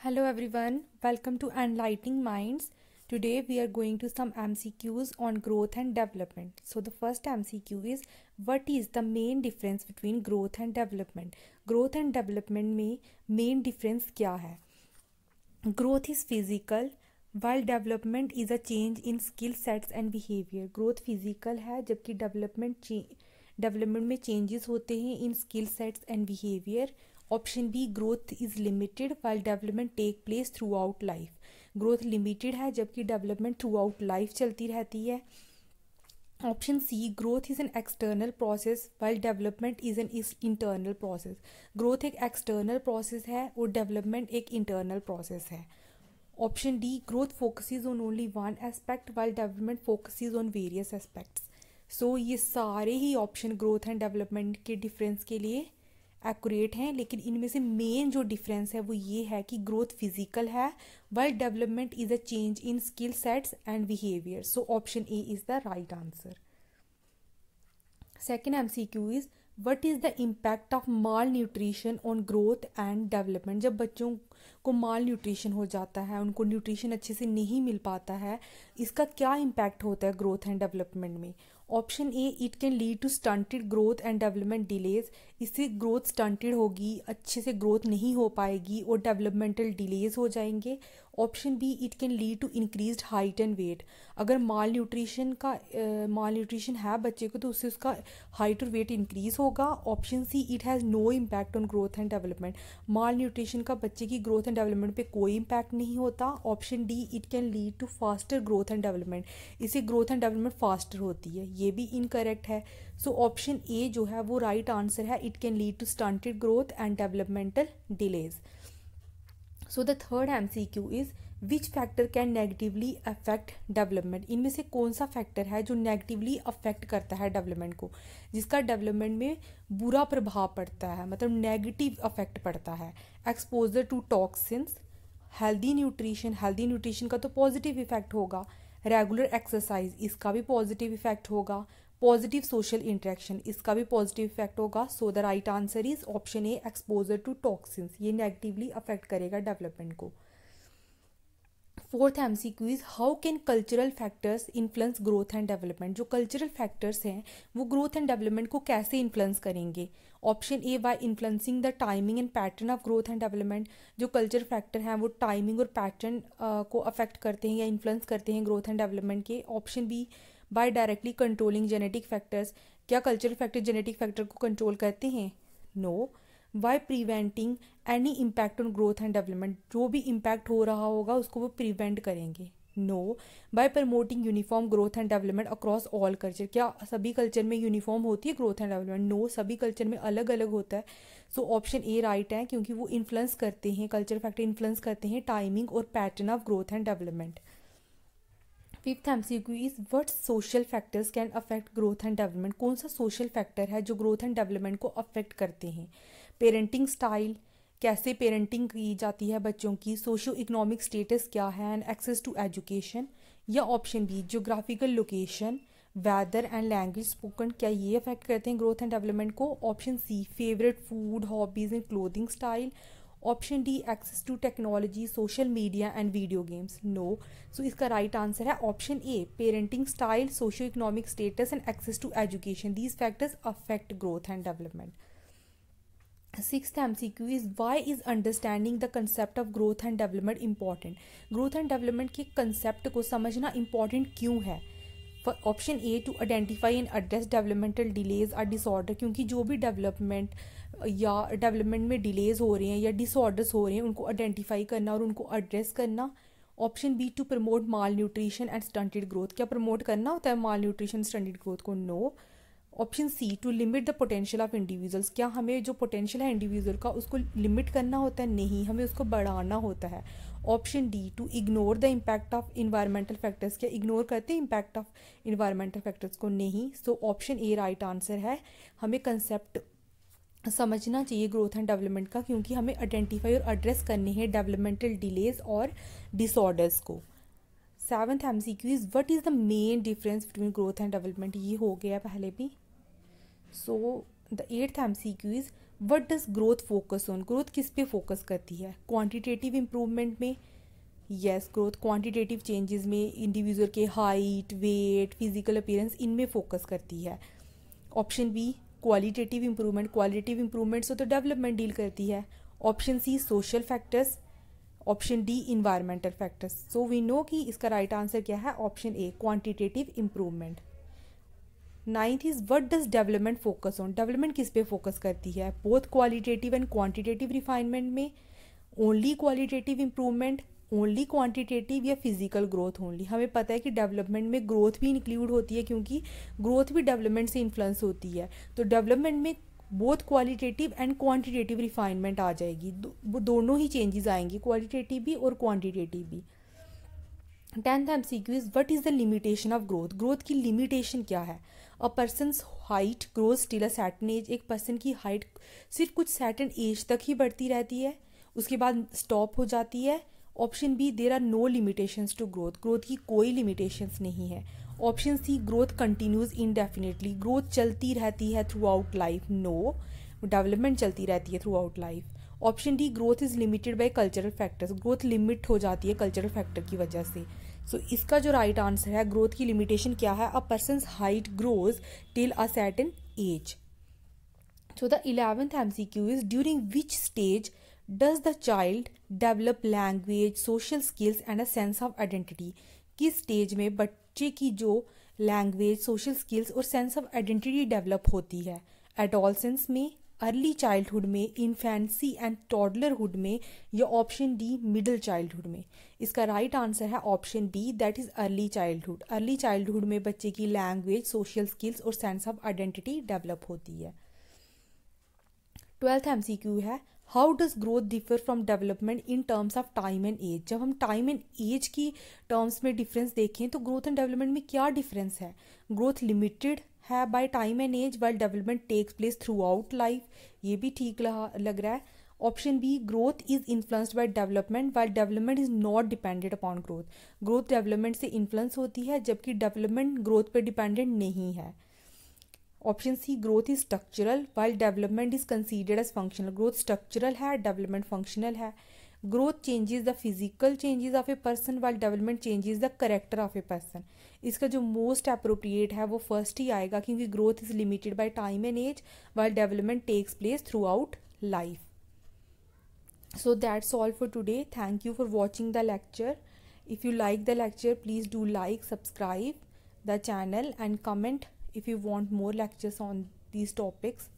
Hello everyone, welcome to Enlightening Minds. Today we are going to some MCQs on growth and development. So the first MCQ is what is the main difference between growth and development? Growth and development में main difference क्या है? Growth is physical while development is a change in skill sets and behavior. Growth physical है जबकि development में changes होते हैं in skill sets and behavior. Option B growth is limited while development take place throughout life. Growth limited है जबकि development throughout life चलती रहती है. Option C growth is an external process while development is an internal process. Growth एक external process है और development एक internal process है. Option D growth focuses on only one aspect while development focuses on various aspects. So ये सारे ही option growth and development के difference के लिए एक्यूरेट हैं, लेकिन इनमें से मेन जो डिफरेंस है वो ये है कि ग्रोथ फिजिकल है while development is a change in skill sets and behaviour. So option A is the right answer. Second MCQ is what is the impact of mall nutrition on growth and development. जब बच्चों को माल nutrition हो जाता है, उनको nutrition अच्छे से नहीं मिल पाता है, इसका क्या इम्पैक्ट होता है ग्रोथ एंड डेवलपमेंट में. Option A it can lead to stunted growth and development delays. इससे ग्रोथ स्टंटेड होगी, अच्छे से ग्रोथ नहीं हो पाएगी और डेवलपमेंटल डिलेज हो जाएंगे. Option B it can lead to increased height and weight. अगर माल न्यूट्रिशन है बच्चे को तो उससे उसका हाइट और वेट इंक्रीज होगा. Option C it has no impact on growth and development. Malnutrition का बच्चे की ग्रोथ एंड डेवलपमेंट पे कोई इम्पैक्ट नहीं होता. Option D it can lead to faster growth and development. इससे ग्रोथ एंड डेवलपमेंट फास्टर होती है. ये भी इनकरेक्ट है. सो ऑप्शन ए जो है वो राइट आंसर है. It can lead to stunted growth and developmental delays. So the third MCQ is which factor can negatively affect development. इनमें से कौन सा फैक्टर है जो नेगेटिवली अफेक्ट करता है डेवलपमेंट को, जिसका डेवलपमेंट में बुरा प्रभाव पड़ता है, मतलब नेगेटिव अफेक्ट पड़ता है. Exposure to toxins, healthy nutrition का तो पॉजिटिव इफेक्ट होगा. रेगुलर एक्सरसाइज, इसका भी पॉजिटिव इफेक्ट होगा. पॉजिटिव सोशल इंटरेक्शन, इसका भी पॉजिटिव इफेक्ट होगा. So the right answer is option A exposure to toxins. ये नेगेटिवली अफेक्ट करेगा डेवलपमेंट को. Fourth MCQ is how can cultural factors influence growth and development. जो cultural factors हैं वो growth and development को कैसे influence करेंगे. Option A bye influencing the timing and pattern of growth and development. जो cultural factor हैं वो timing और पैटर्न को अफेक्ट करते हैं या इन्फ्लुएंस करते हैं ग्रोथ एंड डेवलपमेंट के. Option B by directly controlling genetic factors. क्या कल्चरल फैक्टर जेनेटिक फैक्टर को कंट्रोल करते हैं? No. By preventing any impact on growth and development. जो भी इम्पैक्ट हो रहा होगा उसको वो प्रिवेंट करेंगे. No. By promoting uniform growth and development across all culture. क्या सभी कल्चर में यूनिफॉर्म होती है ग्रोथ एंड डेवलपमेंट? नो, सभी कल्चर में अलग अलग होता है. सो ऑप्शन ए राइट है, क्योंकि वो इन्फ्लुएंस करते हैं, कल्चर फैक्टर इन्फ्लुएंस करते हैं टाइमिंग और pattern of growth and development. Fifth MCQ is what social factors can affect growth and development. कौन सा सोशल फैक्टर है जो ग्रोथ एंड डेवलपमेंट को अफेक्ट करते हैं. पेरेंटिंग स्टाइल, कैसे पेरेंटिंग की जाती है बच्चों की. सोशियो इकोनॉमिक स्टेटस क्या है एंड एक्सेस टू एजुकेशन. या option B geographical location, weather and language spoken, क्या ये अफेक्ट करते हैं ग्रोथ एंड डेवलपमेंट को. Option C favourite food, hobbies and clothing style. Option D access to technology, social media and video games. No. So इसका right answer है option A parenting style, socio economic status and access to education. These factors affect growth and development. Sixth MCQ is why is understanding the concept of growth and development important. Growth and development के concept को समझना important क्यों है. Option A to identify and address developmental delays और disorder. क्योंकि जो भी development या डेवलपमेंट में डिलेज हो रहे हैं या डिसऑर्डर्स हो रहे हैं उनको आइडेंटिफाई करना और उनको एड्रेस करना. Option B to promote malnutrition and stunted growth. क्या प्रमोट करना होता है माल न्यूट्रिशन स्टंटेड ग्रोथ को? No. Option C to limit the potential of individuals. क्या हमें जो पोटेंशियल है इंडिविजुअल का उसको लिमिट करना होता है? नहीं, हमें उसको बढ़ाना होता है. Option D to ignore the impact of environmental factors. क्या इग्नोर करते हैं इम्पैक्ट ऑफ इन्वायरमेंटल फैक्टर्स को? नहीं. So option A right answer है. हमें कंसेप्ट समझना चाहिए ग्रोथ एंड डेवलपमेंट का, क्योंकि हमें आइडेंटिफाई और एड्रेस करने हैं डेवलपमेंटल डिलेज और डिसऑर्डर्स को. Seventh MCQ is what is the main difference between growth and development. ये हो गया पहले भी. So the eighth MCQ is what does growth focus on, growth किस पे फोकस करती है, क्वांटिटेटिव इम्प्रूवमेंट में, यस ग्रोथ क्वांटिटेटिव चेंजेस में, इंडिविजुअल के हाइट वेट फिजिकल अपीयरेंस इनमें फोकस करती है। Option B qualitative improvement, qualitative improvement से तो डेवलपमेंट डील करती है। Option C social factors, option D environmental factors. So we know कि इसका राइट आंसर क्या है, option A quantitative improvement. Ninth is what does development focus on, development किस पे फोकस करती है, both qualitative and quantitative refinement में, only qualitative improvement, only quantitative या फिजिकल ग्रोथ ओनली। हमें पता है कि डेवलपमेंट में ग्रोथ भी इंक्लूड होती है क्योंकि ग्रोथ भी डेवलपमेंट से इन्फ्लुएंस होती है। तो डेवलपमेंट में both qualitative and quantitative refinement आ जाएगी, वो दोनों ही चेंजेस आएंगी, क्वालिटेटिव भी और क्वांटिटेटिव भी। 10th MCQ is what is the limitation of growth, growth की लिमिटेशन क्या है। A person's height grows till a certain age, एक पर्सन की हाइट सिर्फ कुछ सर्टेन एज तक ही बढ़ती रहती है, उसके बाद स्टॉप हो जाती है। Option B there are no limitations to growth, growth की कोई लिमिटेशंस नहीं है। Option C growth continues indefinitely, growth चलती रहती है throughout life, no development चलती रहती है throughout life. Option D growth is limited by cultural factors, growth limit हो जाती है कल्चरल फैक्टर की वजह से। सो इसका जो राइट आंसर है, ग्रोथ की लिमिटेशन क्या है, a person's height grows till a certain age. So the 11th MCQ is during which stage does the child develop language, social skills and a sense of identity, किस stage में बच्चे की जो language social skills और sense of identity develop होती है, adolescence में, early childhood में, इन्फेंसी एंड टॉडलरहुड में, या ऑप्शन डी मिडिल चाइल्डहुड में। इसका राइट आंसर है option B that is early childhood. Early childhood में बच्चे की लैंग्वेज सोशल स्किल्स और सेंस ऑफ आइडेंटिटी डेवलप होती है। 12th MCQ है how does growth differ from development in terms of time and age. जब हम टाइम एंड एज की टर्म्स में डिफरेंस देखें तो ग्रोथ एंड डेवलपमेंट में क्या डिफरेंस है। ग्रोथ लिमिटेड है by time and age while development takes place throughout life, ये भी ठीक लग रहा है। Option B growth is influenced by development while development is not dependent upon growth, growth development से इन्फ्लुएंस होती है जबकि डेवलपमेंट ग्रोथ पर डिपेंडेंट नहीं है। Option C growth is structural while development is considered as functional, growth structural है development functional है। Growth changes the physical changes of a person while development changes the character of a person. इसका जो most appropriate है वो first ही आएगा क्योंकि growth is limited by time and age while development takes place throughout life. So that's all for today. Thank you for watching the lecture. If you like the lecture, please do like, subscribe the channel and comment if you want more lectures on these topics.